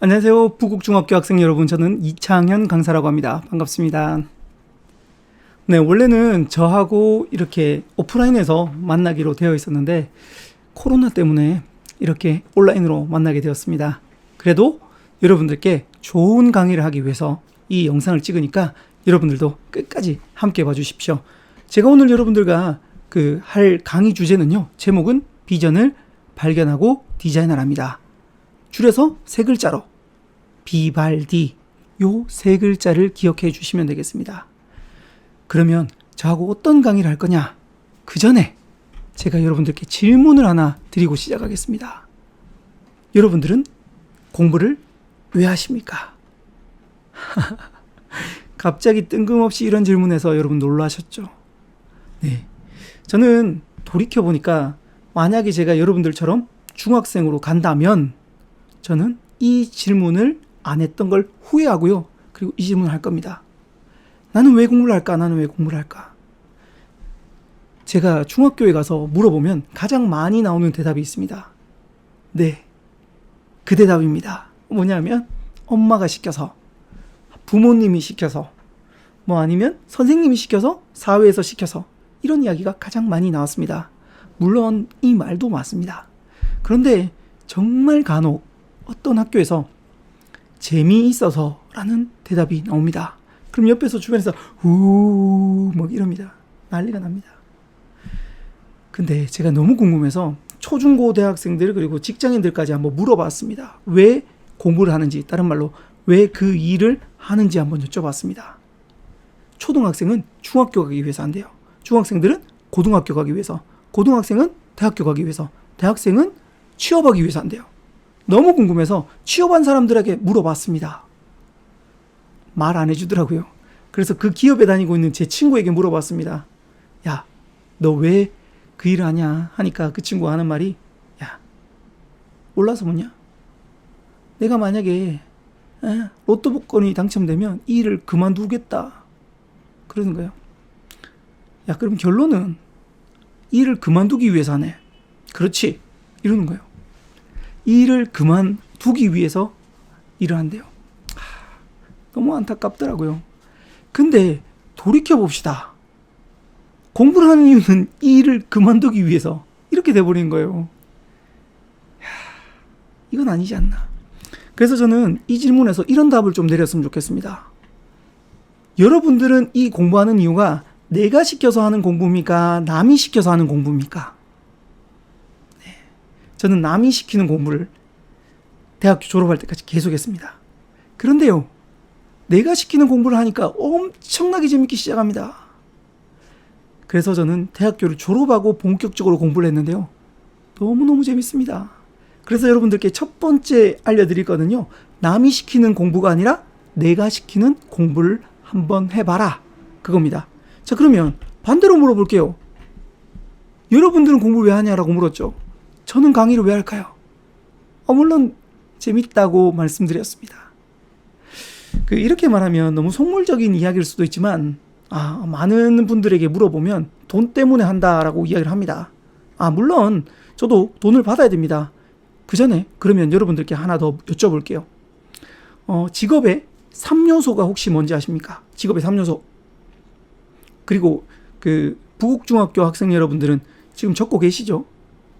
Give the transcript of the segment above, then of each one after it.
안녕하세요. 부국중학교 학생 여러분. 저는 이창현 강사라고 합니다. 반갑습니다. 네, 원래는 저하고 이렇게 오프라인에서 만나기로 되어 있었는데 코로나 때문에 이렇게 온라인으로 만나게 되었습니다. 그래도 여러분들께 좋은 강의를 하기 위해서 이 영상을 찍으니까 여러분들도 끝까지 함께 봐주십시오. 제가 오늘 여러분들과 할 강의 주제는요. 제목은 비전을 발견하고 디자인하랍니다. 줄여서 세 글자로 비발디, 요 세 글자를 기억해 주시면 되겠습니다. 그러면 저하고 어떤 강의를 할 거냐? 그 전에 제가 여러분들께 질문을 하나 드리고 시작하겠습니다. 여러분들은 공부를 왜 하십니까? 갑자기 뜬금없이 이런 질문에서 여러분 놀라셨죠? 네. 저는 돌이켜보니까 만약에 제가 여러분들처럼 중학생으로 간다면 저는 이 질문을 안 했던 걸 후회하고요. 그리고 이 질문을 할 겁니다. 나는 왜 공부를 할까? 나는 왜 공부를 할까? 제가 중학교에 가서 물어보면 가장 많이 나오는 대답이 있습니다. 네. 그 대답입니다. 뭐냐면 엄마가 시켜서, 부모님이 시켜서, 뭐 아니면 선생님이 시켜서, 사회에서 시켜서, 이런 이야기가 가장 많이 나왔습니다. 물론 이 말도 맞습니다. 그런데 정말 간혹 어떤 학교에서 재미있어서 라는 대답이 나옵니다. 그럼 옆에서 주변에서 막 이럽니다. 난리가 납니다. 근데 제가 너무 궁금해서 초중고 대학생들 그리고 직장인들까지 한번 물어봤습니다. 왜 공부를 하는지, 다른 말로 왜 그 일을 하는지 한번 여쭤봤습니다. 초등학생은 중학교 가기 위해서 한대요. 중학생들은 고등학교 가기 위해서, 고등학생은 대학교 가기 위해서, 대학생은 취업하기 위해서 한대요. 너무 궁금해서 취업한 사람들에게 물어봤습니다. 말 안 해주더라고요. 그래서 그 기업에 다니고 있는 제 친구에게 물어봤습니다. 야, 너 왜 그 일을 하냐? 하니까 그 친구가 하는 말이, 야, 몰라서 뭐냐? 내가 만약에 로또 복권이 당첨되면 이 일을 그만두겠다. 그러는 거예요. 야, 그럼 결론은 이 일을 그만두기 위해서 하네. 그렇지. 이러는 거예요. 이 일을 그만두기 위해서 일을 한대요. 너무 안타깝더라고요. 근데 돌이켜봅시다. 공부를 하는 이유는 이 일을 그만두기 위해서 이렇게 돼버린 거예요. 이건 아니지 않나. 그래서 저는 이 질문에서 이런 답을 좀 내렸으면 좋겠습니다. 여러분들은 이 공부하는 이유가 내가 시켜서 하는 공부입니까? 남이 시켜서 하는 공부입니까? 네. 저는 남이 시키는 공부를 대학교 졸업할 때까지 계속했습니다. 그런데요, 내가 시키는 공부를 하니까 엄청나게 재밌기 시작합니다. 그래서 저는 대학교를 졸업하고 본격적으로 공부를 했는데요. 너무너무 재밌습니다. 그래서 여러분들께 첫 번째 알려드릴 거는요. 남이 시키는 공부가 아니라 내가 시키는 공부를 한번 해봐라. 그겁니다. 자, 그러면 반대로 물어볼게요. 여러분들은 공부를 왜 하냐라고 물었죠. 저는 강의를 왜 할까요? 물론 재밌다고 말씀드렸습니다. 이렇게 말하면 너무 속물적인 이야기일 수도 있지만 많은 분들에게 물어보면 돈 때문에 한다라고 이야기를 합니다. 물론 저도 돈을 받아야 됩니다. 그 전에 그러면 여러분들께 하나 더 여쭤볼게요. 직업의 3요소가 혹시 뭔지 아십니까? 직업의 3요소. 그리고 부국중학교 학생 여러분들은 지금 적고 계시죠?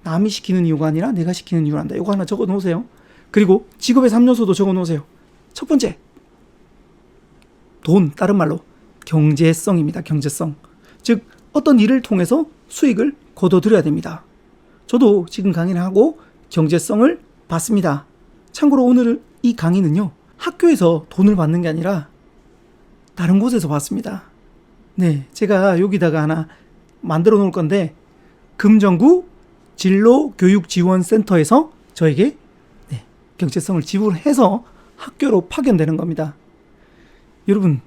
남이 시키는 이유가 아니라 내가 시키는 이유를 한다. 이거 하나 적어 놓으세요. 그리고 직업의 3요소도 적어 놓으세요. 첫 번째, 돈, 다른 말로 경제성입니다. 경제성. 즉 어떤 일을 통해서 수익을 거둬들여야 됩니다. 저도 지금 강의를 하고 경제성을 봤습니다. 참고로 오늘 이 강의는요, 학교에서 돈을 받는 게 아니라 다른 곳에서 받습니다. 네, 제가 여기다가 하나 만들어 놓을 건데, 금정구 진로교육지원센터에서 저에게 경제성을 지불해서 학교로 파견되는 겁니다. 여러분,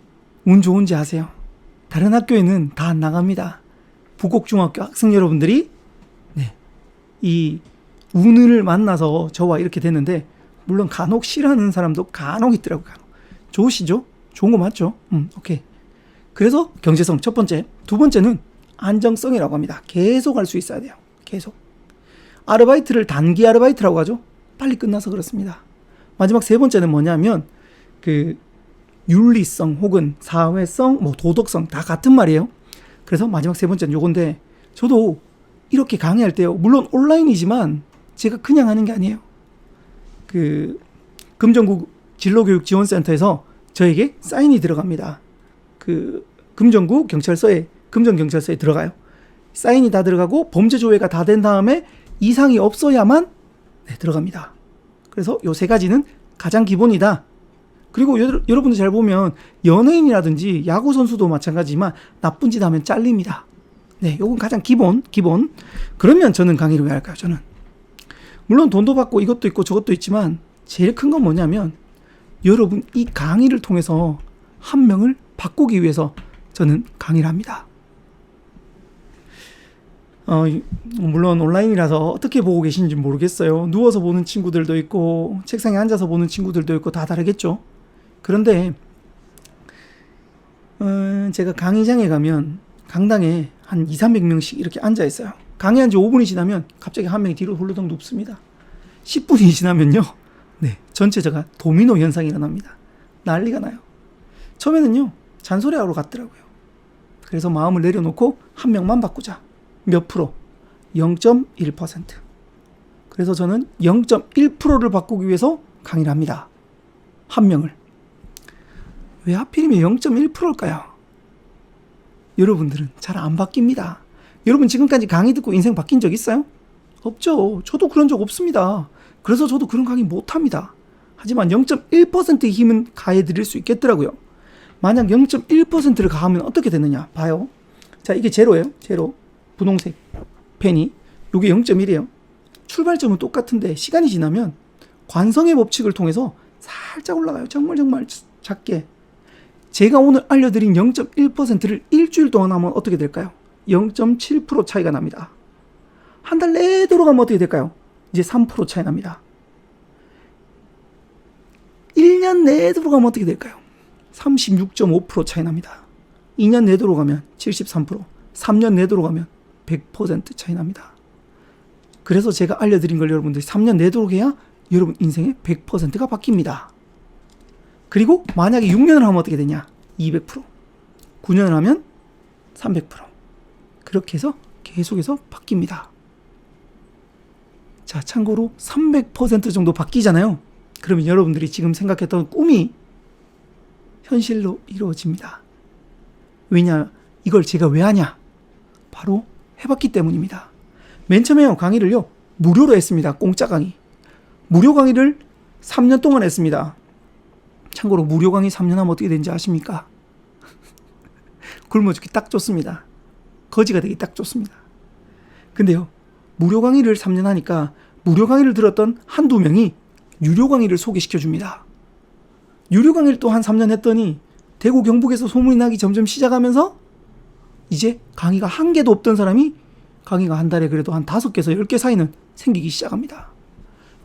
운 좋은지 아세요? 다른 학교에는 다 안 나갑니다. 부곡중학교 학생 여러분들이 이 운을 만나서 저와 이렇게 됐는데, 물론 간혹 싫어하는 사람도 간혹 있더라고요. 간혹. 좋으시죠? 좋은 거 맞죠? 오케이. 그래서 경제성 첫 번째. 두 번째는 안정성이라고 합니다. 계속 할 수 있어야 돼요. 계속. 아르바이트를 단기 아르바이트라고 하죠. 빨리 끝나서 그렇습니다. 마지막 세 번째는 뭐냐면 그 윤리성 혹은 사회성, 뭐 도덕성 다 같은 말이에요. 그래서 마지막 세 번째는 요건데, 저도 이렇게 강의할 때요, 물론 온라인이지만 제가 그냥 하는 게 아니에요. 그 금정구 진로교육지원센터에서 저에게 사인이 들어갑니다. 그 금정구 경찰서에, 금정경찰서에 들어가요. 사인이 다 들어가고 범죄 조회가 다 된 다음에 이상이 없어야만 들어갑니다. 그래서 요 세 가지는 가장 기본이다. 그리고 여러분들 잘 보면 연예인이라든지 야구 선수도 마찬가지지만 나쁜 짓 하면 잘립니다. 네, 요건 가장 기본. 그러면 저는 강의를 왜 할까요? 저는 물론 돈도 받고 이것도 있고 저것도 있지만 제일 큰 건 뭐냐면, 여러분 이 강의를 통해서 한 명을 바꾸기 위해서 저는 강의를 합니다. 물론 온라인이라서 어떻게 보고 계신지 모르겠어요. 누워서 보는 친구들도 있고 책상에 앉아서 보는 친구들도 있고 다 다르겠죠. 그런데 제가 강의장에 가면 강당에 한 200~300명씩 이렇게 앉아 있어요. 강의한 지 5분이 지나면 갑자기 한 명이 뒤로 홀로덩 눕습니다. 10분이 지나면요, 네, 전체적인 도미노 현상이 일어납니다. 난리가 나요. 처음에는요, 잔소리하러 갔더라고요. 그래서 마음을 내려놓고 한 명만 바꾸자. 몇 프로? 0.1%. 그래서 저는 0.1%를 바꾸기 위해서 강의를 합니다. 한 명을. 왜 하필이면 0.1%일까요? 여러분들은 잘 안 바뀝니다. 여러분 지금까지 강의 듣고 인생 바뀐 적 있어요? 없죠. 저도 그런 적 없습니다. 그래서 저도 그런 강의 못합니다. 하지만 0.1%의 힘은 가해드릴 수 있겠더라고요. 만약 0.1%를 가하면 어떻게 되느냐 봐요. 자, 이게 제로예요. 제로. 분홍색 펜이. 이게 0.1이에요. 출발점은 똑같은데 시간이 지나면 관성의 법칙을 통해서 살짝 올라가요. 정말 작게. 제가 오늘 알려드린 0.1%를 일주일 동안 하면 어떻게 될까요? 0.7% 차이가 납니다. 한 달 내도록 하면 어떻게 될까요? 이제 3% 차이 납니다. 1년 내도록 하면 어떻게 될까요? 36.5% 차이 납니다. 2년 내도록 하면 73%, 3년 내도록 하면 100% 차이 납니다. 그래서 제가 알려드린 걸 여러분들이 3년 내도록 해야 여러분 인생의 100%가 바뀝니다. 그리고 만약에 6년을 하면 어떻게 되냐? 200%. 9년을 하면 300%. 그렇게 해서 계속해서 바뀝니다. 자, 참고로 300% 정도 바뀌잖아요. 그러면 여러분들이 지금 생각했던 꿈이 현실로 이루어집니다. 왜냐? 이걸 제가 왜 하냐? 바로 해봤기 때문입니다. 맨 처음에 강의를요, 무료로 했습니다. 공짜 강의. 무료 강의를 3년 동안 했습니다. 참고로 무료 강의 3년 하면 어떻게 되는지 아십니까? 굶어 죽기 딱 좋습니다. 거지가 되기 딱 좋습니다. 근데요, 무료 강의를 3년 하니까 무료 강의를 들었던 한두 명이 유료 강의를 소개시켜 줍니다. 유료 강의를 또 한 3년 했더니 대구 경북에서 소문이 나기 점점 시작하면서 이제 강의가 한 개도 없던 사람이 강의가 한 달에 그래도 한 5개에서 10개 사이는 생기기 시작합니다.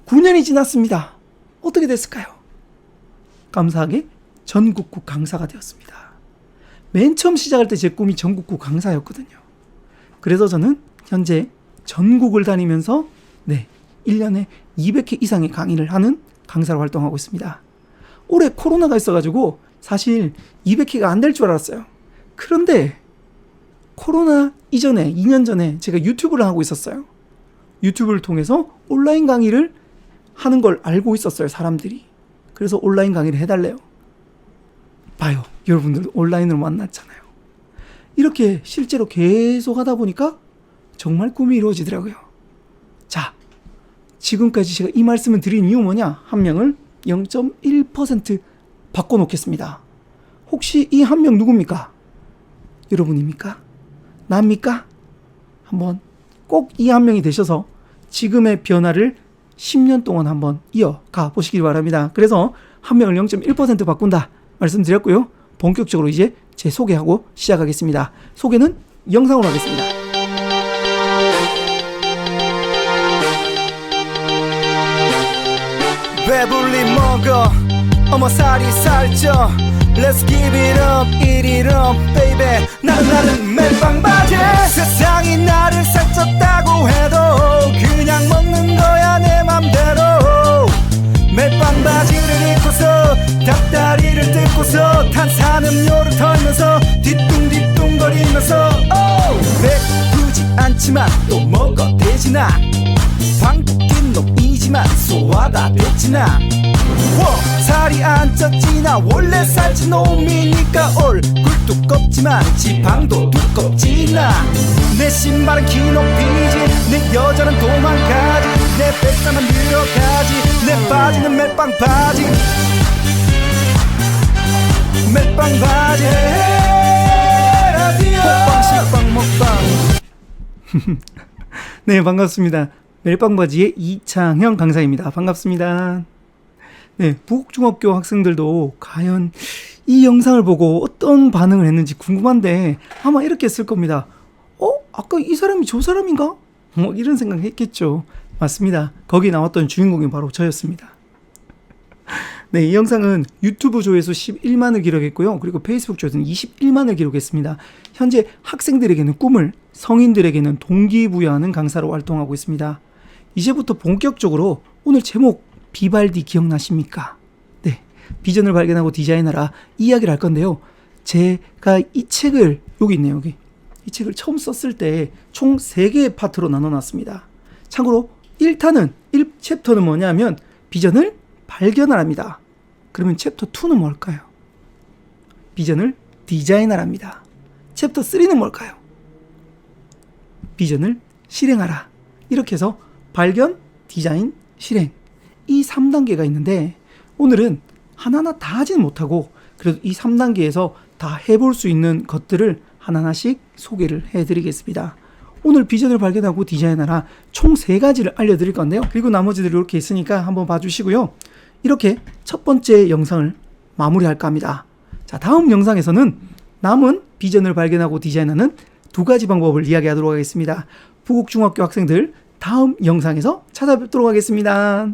9년이 지났습니다. 어떻게 됐을까요? 감사하게 전국구 강사가 되었습니다. 맨 처음 시작할 때 제 꿈이 전국구 강사였거든요. 그래서 저는 현재 전국을 다니면서 1년에 200회 이상의 강의를 하는 강사로 활동하고 있습니다. 올해 코로나가 있어가지고 사실 200회가 안 될 줄 알았어요. 그런데 코로나 이전에 2년 전에 제가 유튜브를 하고 있었어요. 유튜브를 통해서 온라인 강의를 하는 걸 알고 있었어요, 사람들이. 그래서 온라인 강의를 해달래요. 봐요, 여러분들 온라인으로 만났잖아요. 이렇게 실제로 계속 하다 보니까 정말 꿈이 이루어지더라고요. 자, 지금까지 제가 이 말씀을 드린 이유 뭐냐? 한 명을 0.1% 바꿔놓겠습니다. 혹시 이 한 명 누굽니까? 여러분입니까? 나입니까? 한번 꼭 이 한 명이 되셔서 지금의 변화를 10년 동안 한번 이어가 보시길 바랍니다. 그래서 한 명을 0.1% 바꾼다 말씀드렸고요. 본격적으로 이제 제 소개하고 시작하겠습니다. 소개는 영상으로 하겠습니다. 배불리 먹어 어머 살이 살쪄 Let's give it up, eat it up, baby 나는 멜빵 바지 세상이 나를 살쪘다고 해도 그냥 먹는 거야 내 맘대로 멜빵 바지를 입고서 닭다리를 뜯고서 탄산음료를 털면서 뒤뚱뒤뚱거리면서 배부지 않지만 또 먹어 대지나 방귀낀 놈이지만 소화가 됐지나 살이 안 쪘지나 원래 살찐 놈이니까 얼굴 두껍지만 지방도 두껍지나 내 신발은 키높이지 내 여자는 도망가지 내 뱃살은 늘어가지 내 바지는 멜빵 바지 멜빵 바지 라디오 호빵 식빵 먹방 네, 반갑습니다. 멜빵바지의 이창형 강사입니다. 반갑습니다. 네, 부곡중학교 학생들도 과연 이 영상을 보고 어떤 반응을 했는지 궁금한데 아마 이렇게 했을 겁니다. 아까 이 사람이 저 사람인가? 이런 생각 했겠죠. 맞습니다. 거기 나왔던 주인공이 바로 저였습니다. 네, 이 영상은 유튜브 조회수 11만을 기록했고요. 그리고 페이스북 조회수는 21만을 기록했습니다. 현재 학생들에게는 꿈을, 성인들에게는 동기부여하는 강사로 활동하고 있습니다. 이제부터 본격적으로 오늘 제목 비발디 기억나십니까? 네, 비전을 발견하고 디자인하라 이야기를 할 건데요. 제가 이 책을 여기 있네요. 여기 이 책을 처음 썼을 때 총 3개의 파트로 나눠놨습니다. 참고로 1챕터는 뭐냐면 비전을 발견하랍니다. 그러면 챕터 2는 뭘까요? 비전을 디자인하랍니다. 챕터 3는 뭘까요? 비전을 실행하라. 이렇게 해서 발견, 디자인, 실행 이 3단계가 있는데 오늘은 하나하나 다 하지는 못하고 그래도 이 3단계에서 다 해볼 수 있는 것들을 하나하나씩 소개를 해드리겠습니다. 오늘 비전을 발견하고 디자인하라 총 3가지를 알려드릴 건데요. 그리고 나머지들 이렇게 있으니까 한번 봐주시고요. 이렇게 첫 번째 영상을 마무리할까 합니다. 자, 다음 영상에서는 남은 비전을 발견하고 디자인하는 2가지 방법을 이야기하도록 하겠습니다. 부곡중학교 학생들 다음 영상에서 찾아뵙도록 하겠습니다.